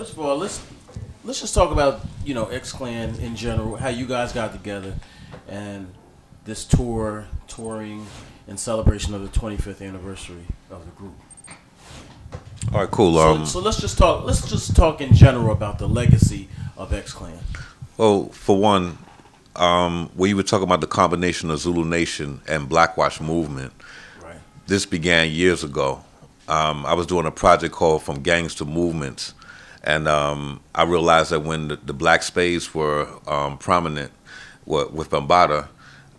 First of all, let's just talk about Xclan in general, how you guys got together, and this touring in celebration of the 25th anniversary of the group. All right, cool. So let's just talk. Let's just talk in general about the legacy of Xclan. Well, for one, we were talking about the combination of Zulu Nation and Black Watch movement. Right. This began years ago. I was doing a project called From Gangs to Movements, and I realized that when the black spades were prominent with Bambaataa,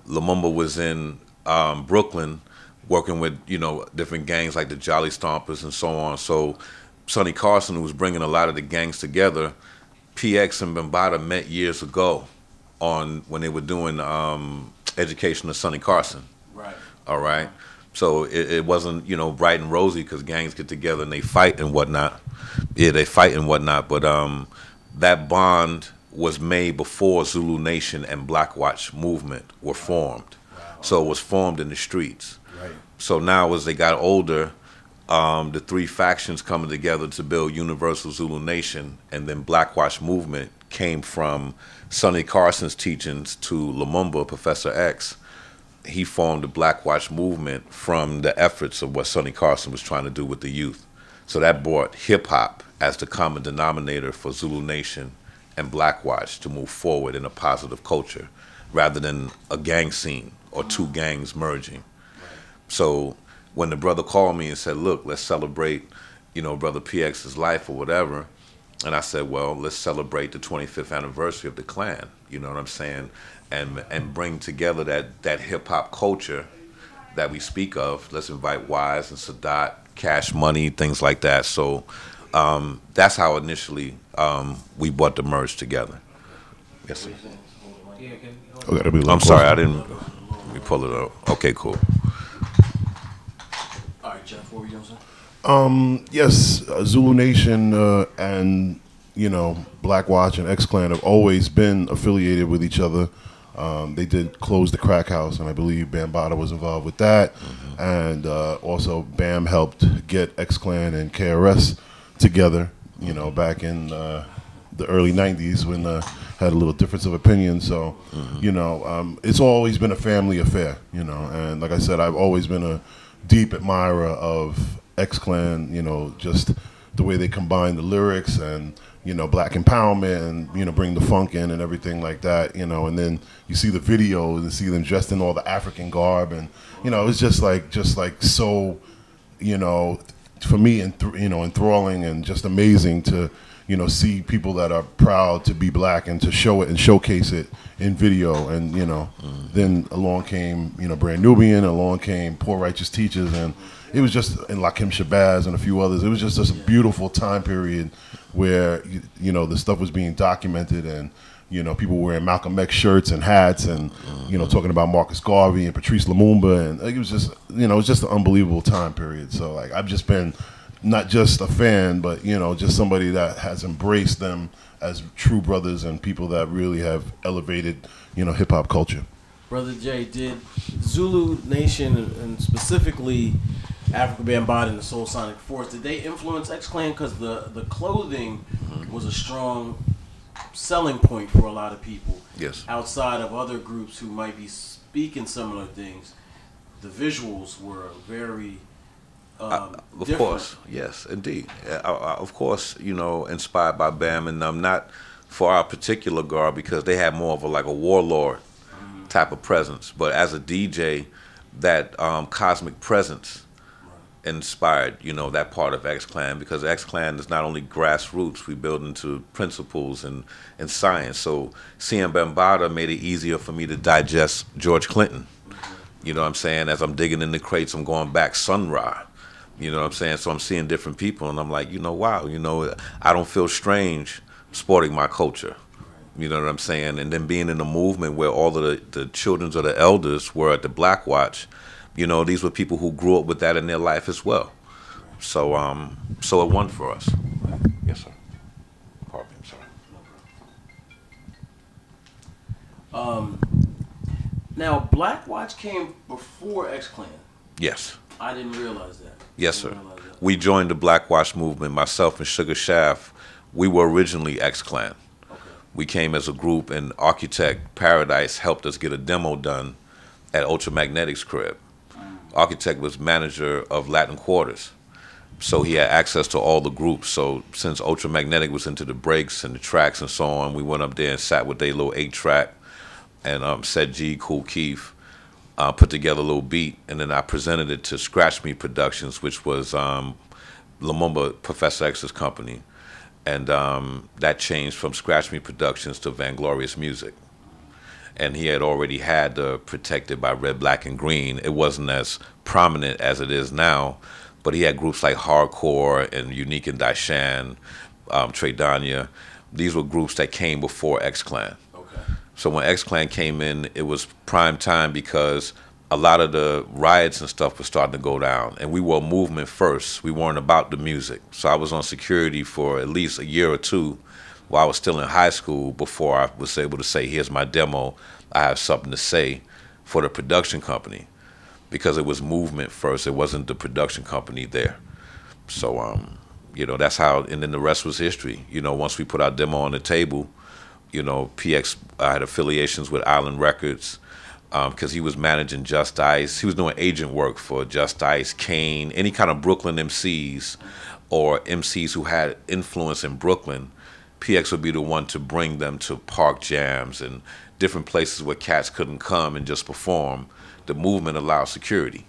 Lumumba was in Brooklyn working with different gangs like the Jolly Stompers and so on. So Sonny Carson, who was bringing a lot of the gangs together, PX and Bambaataa met years ago when they were doing Education of Sonny Carson. Right. All right. So it wasn't bright and rosy because gangs get together and they fight and whatnot. Yeah, they fight and whatnot. But that bond was made before Zulu Nation and Black Watch movement were formed. Wow. So it was formed in the streets. Right. So now as they got older, the three factions coming together to build Universal Zulu Nation, and then Black Watch movement came from Sonny Carson's teachings to Lumumba, Professor X. He formed the Black Watch movement from the efforts of what Sonny Carson was trying to do with the youth. So that brought hip-hop as the common denominator for Zulu Nation and Black Watch to move forward in a positive culture rather than a gang scene or two gangs merging. So when the brother called me and said, look, let's celebrate, Brother PX's life or whatever, and I said, well, let's celebrate the 25th anniversary of the Clan, you know what I'm saying, and bring together that hip-hop culture that we speak of. Let's invite Wise and Sadat, Cash Money, things like that. So that's how initially we brought the merge together. Yes, sir. I'm sorry, I didn't. Let me pull it up. Okay, cool. All right, Jeff, what were you going to say? Yes, Zulu Nation and Black Watch and Xclan have always been affiliated with each other. They did close the crack house, and I believe Bambaataa was involved with that. Mm-hmm. And also Bam helped get Xclan and KRS together, back in the early 90s when had a little difference of opinion. So, it's always been a family affair, and like I said, I've always been a deep admirer of Xclan, just the way they combine the lyrics and black empowerment and bring the funk in and everything like that, and then you see the videos and see them dressed in all the African garb, and it's just like so for me enthralling and just amazing to see people that are proud to be black and to show it and showcase it in video. And then along came Brand Nubian, along came Poor Righteous Teachers, and it was just, and Lakim Shabazz and a few others. It was just a beautiful time period where the stuff was being documented, and people wearing Malcolm X shirts and hats, and talking about Marcus Garvey and Patrice Lumumba, and it was just it was just an unbelievable time period. So like I've just been not just a fan, but just somebody that has embraced them as true brothers and people that really have elevated hip hop culture. Brother Jay, did Zulu Nation and specifically Afrika Bambaataa and the Soul Sonic Force, did they influence Xclan? Because the clothing was a strong selling point for a lot of people. Yes. Outside of other groups who might be speaking similar things, the visuals were very of different. course, yes, indeed. Of course, inspired by Bam, and not for our particular garb because they had more of a warlord type of presence. But as a DJ, that cosmic presence inspired, that part of Xclan, because Xclan is not only grassroots, we build into principles and science. So seeing Bambaataa made it easier for me to digest George Clinton. You know what I'm saying? As I'm digging in the crates, I'm going back Sun Ra. You know what I'm saying? So I'm seeing different people, and I'm like, wow, I don't feel strange sporting my culture. You know what I'm saying? And then being in a movement where all of the children of the elders were at the Black Watch, these were people who grew up with that in their life as well. So it won for us. Yes, sir. Pardon me, I'm sorry. Now, Black Watch came before Xclan. Yes. I didn't realize that. Yes, sir. We joined the Black Watch movement. Myself and Sugar Shaft We were originally Xclan. Okay. We came as a group, and Architect Paradise helped us get a demo done at Ultramagnetic's crib. Architect was manager of Latin Quarters, so he had access to all the groups. So since Ultramagnetic was into the breaks and the tracks and so on, we went up there and sat with their little 8-track, and said G, Cool Keith, put together a little beat, and then I presented it to Scratch Me Productions, which was Lumumba, Professor X's company. And that changed from Scratch Me Productions to Vanglorious Music. And he had already had the Protected by Red, Black, and Green. It wasn't as prominent as it is now, but he had groups like Hardcore and Unique and Daishan, Tradania. These were groups that came before Xclan. Okay. So when Xclan came in, it was prime time because a lot of the riots and stuff were starting to go down. And we were a movement first. We weren't about the music. So I was on security for at least a year or two while I was still in high school before I was able to say, here's my demo. I have something to say for the production company, because it was movement first. It wasn't the production company there. So, you know, that's how, and then the rest was history. You know, once we put our demo on the table, you know, PX had affiliations with Island Records because he was managing Just Ice. He was doing agent work for Just Ice, Kane, any kind of Brooklyn MCs or MCs who had influence in Brooklyn. PX would be the one to bring them to park jams and different places where cats couldn't come and just perform. The movement allowed security.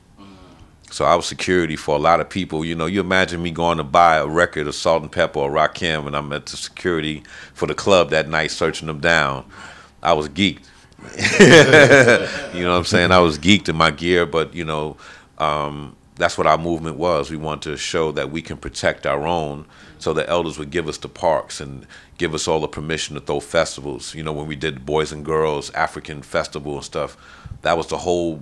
So I was security for a lot of people. You know, you imagine me going to buy a record of Salt and Pepper or Rakim, and I'm at the security for the club that night searching them down. I was geeked. You know what I'm saying? I was geeked in my gear, but, you know, that's what our movement was. We wanted to show that we can protect our own, so the elders would give us the parks and give us all the permission to throw festivals. You know, when we did Boys and Girls African Festival and stuff, that was the whole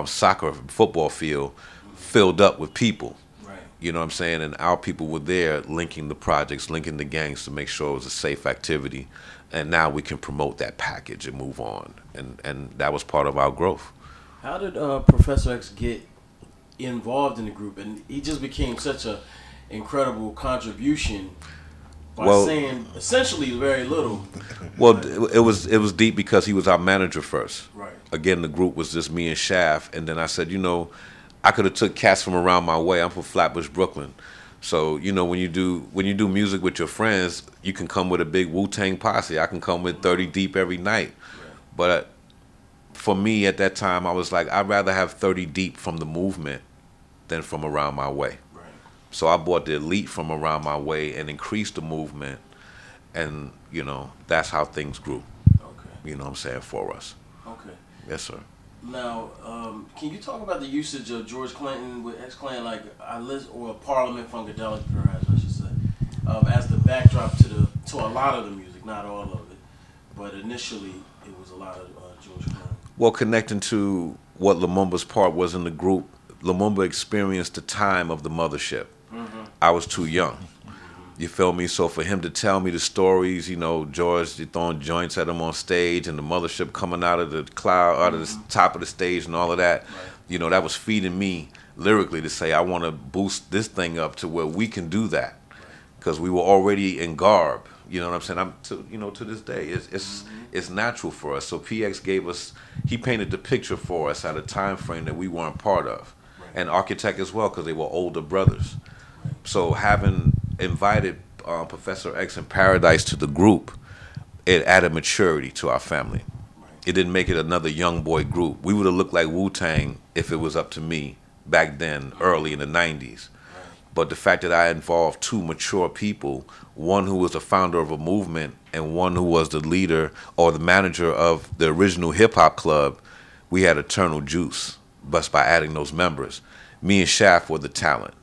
soccer football field filled up with people. Right. You know what I'm saying? And our people were there linking the projects, linking the gangs to make sure it was a safe activity. And now we can promote that package and move on. And that was part of our growth. How did Professor X get involved in the group? And he just became such a incredible contribution by saying essentially very little. Well, it was deep because he was our manager first. Right. Again, the group was just me and Shaft, and then I said, you know, I could have took cats from around my way. I'm from Flatbush, Brooklyn. So, you know, when you do music with your friends, you can come with a big Wu-Tang posse. I can come with 30 deep every night. Right. But for me at that time, I was like, I'd rather have 30 deep from the movement than from around my way. Right. So I brought the elite from around my way and increased the movement. And, you know, that's how things grew. Okay. You know what I'm saying, for us. Okay. Yes, sir. Now, can you talk about the usage of George Clinton with Xclan, like or Parliament Funkadelic, perhaps I should say, as the backdrop to a lot of the music, not all of it, but initially it was a lot of George Clinton. Well, connecting to what Lumumba's part was in the group, Lumumba experienced the time of the mothership. Mm-hmm. I was too young. You feel me? So for him to tell me the stories, you know, George throwing joints at him on stage and the mothership coming out of the cloud, out of the top of the stage and all of that, right. You know, that was feeding me lyrically to say, I want to boost this thing up to where we can do that. Because we were already in garb. You know what I'm saying? To this day, it's natural for us. So PX gave us, he painted the picture for us at a time frame that we weren't part of. Right. And Architect as well, because they were older brothers. Right. So having invited Professor X and Paradise to the group, it added maturity to our family. Right. It didn't make it another young boy group. We would have looked like Wu-Tang if it was up to me back then, early in the 90s. But the fact that I involved two mature people, one who was the founder of a movement and one who was the leader or the manager of the original hip-hop club, we had eternal juice just by adding those members. Me and Shaft were the talent.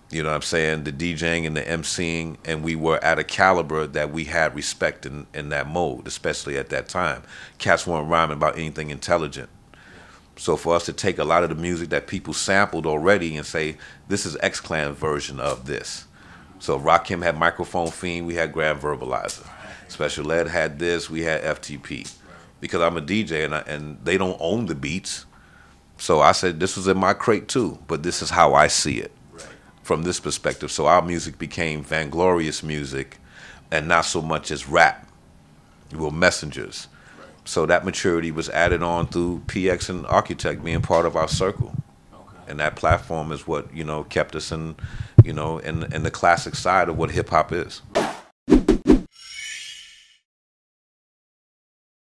You know what I'm saying? The DJing and the MCing, and we were at a caliber that we had respect in that mode, especially at that time. Cats weren't rhyming about anything intelligent. So for us to take a lot of the music that people sampled already and say, this is Xclan version of this. So Rakim had Microphone Fiend, we had Grand Verbalizer. Special Ed had this, we had FTP. Because I'm a DJ and they don't own the beats. So I said, this was in my crate too, but this is how I see it from this perspective. So our music became Vanglorious music, and not so much as rap. We were messengers. So that maturity was added on through PX and Architect being part of our circle. And that platform is what, you know, kept us in, you know, in the classic side of what hip hop is.